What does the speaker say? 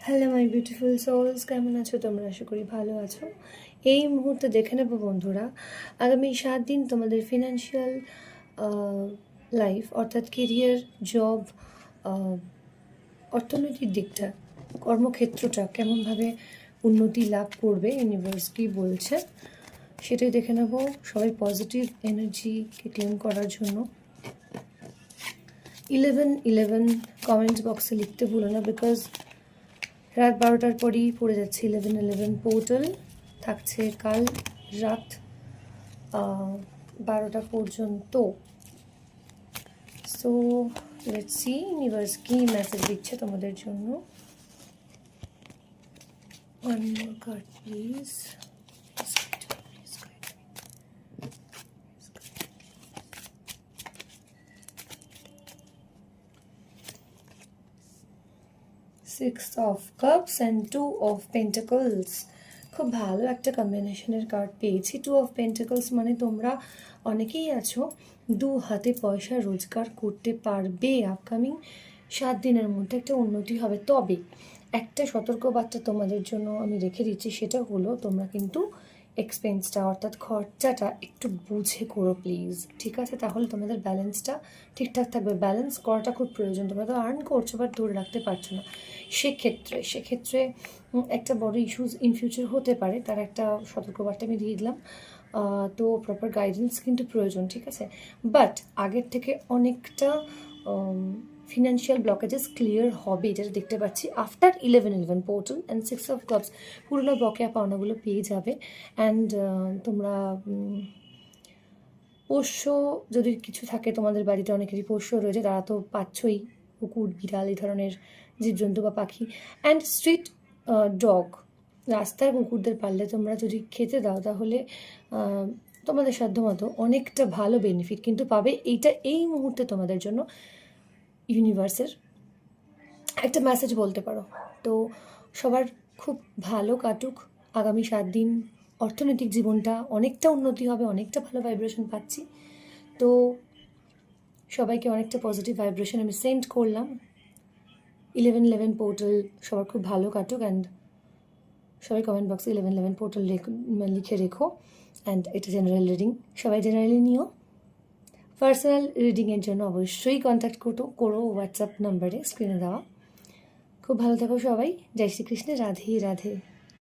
Hello my beautiful sols, কেমন আছো তোমরা? আশা করি ভালো আছো। এই মুহূর্তে দেখে নেবো বন্ধুরা, আগামী 7 দিন তোমাদের ফিনান্সিয়াল লাইফ অর্থাৎ কেরিয়ার, জব, অর্থনৈতিক দিকটা, কর্মক্ষেত্রটা কেমনভাবে উন্নতি লাভ করবে, ইউনিভার্স কী বলছে সেটাই দেখে নেব। সবাই পজিটিভ এনার্জিকে ক্লেম করার জন্য 11 কমেন্টস বক্সে লিখতে ভুলো না, বিকজ রাত 12টার পরেই পড়ে যাচ্ছে 11 পোর্টাল থাকছে কাল রাত 12টা পর্যন্ত। সো লেটস সি ইউনিভার্স কি মেসেজ দিচ্ছে তোমাদের জন্য। One more card please. Six of cups and 2 of pentacles. খুব ভালো একটা কম্বিনেশনের কার্ড পেয়েছি। 2 অফ পেন্টাকলস মানে তোমরা অনেকেই আছো 2 হাতে পয়সা রোজগার করতে পারবে। আপকামিং 7 দিনের মধ্যে একটা উন্নতি হবে। তবে একটা সতর্কবার্তা তোমাদের জন্য আমি রেখে দিচ্ছি, সেটা হলো তোমরা কিন্তু এক্সপেন্সটা অর্থাৎ খরচাটা একটু বুঝে করো প্লিজ, ঠিক আছে? তাহলে তোমাদের ব্যালেন্সটা ঠিকঠাক থাকবে। ব্যালেন্স করাটা খুব প্রয়োজন। তোমরা তো আর্ন করছো বাট ধরে রাখতে পারছো না, সেক্ষেত্রে একটা বড় ইস্যুস ইন ফিউচার হতে পারে। তার একটা সতর্কবার্তা আমি দিয়ে দিলাম। তো প্রপার গাইডেন্স কিন্তু প্রয়োজন, ঠিক আছে? বাট আগের থেকে অনেকটা ফিনান্সিয়াল ব্লকেজেস ক্লিয়ার হবে, যেটা দেখতে পাচ্ছি after 11 portal and 6 of cups. পুরোনো বকেয়া পাওনাগুলো পেয়ে যাবে। অ্যান্ড তোমরা পোষ্য যদি কিছু থাকে তোমাদের বাড়িতে, অনেকেরই পোষ্য রয়েছে, তারা তো পাচ্ছই, কুকুর, বিড়াল, এই ধরনের জীবজন্তু বা পাখি। অ্যান্ড স্ট্রিট ডগ, রাস্তার কুকুরদের পারলে তোমরা যদি খেতে দাও তাহলে তোমাদের সাধ্যমতো অনেকটা ভালো বেনিফিট কিন্তু পাবে। এইটা এই মুহূর্তে তোমাদের জন্য ইউনিভার্সের একটা মেসেজ বলতে পারো। তো সবার খুব ভালো কাটুক আগামী 7 দিন। অর্থনৈতিক জীবনটা অনেকটা উন্নতি হবে, অনেকটা ভালো ভাইব্রেশন পাচ্ছি। তো সবাইকে অনেকটা পজিটিভ ভাইব্রেশন আমি সেন্ড করলাম। 11 পোর্টাল সবার খুব ভালো কাটুক। অ্যান্ড সবাই কমেন্ট বক্সে 11 পোর্টাল লিখে রেখো। অ্যান্ড এটা জেনারেল রিডিং, সবাই জেনারেলি নিও। পার্সোনাল রিডিংয়ের জন্য অবশ্যই কন্ট্যাক্ট করো হোয়াটসঅ্যাপ নাম্বারে স্ক্রিনে দেওয়া। খুব ভালো থাকো সবাই। জয় শ্রীকৃষ্ণ। রাধে রাধে।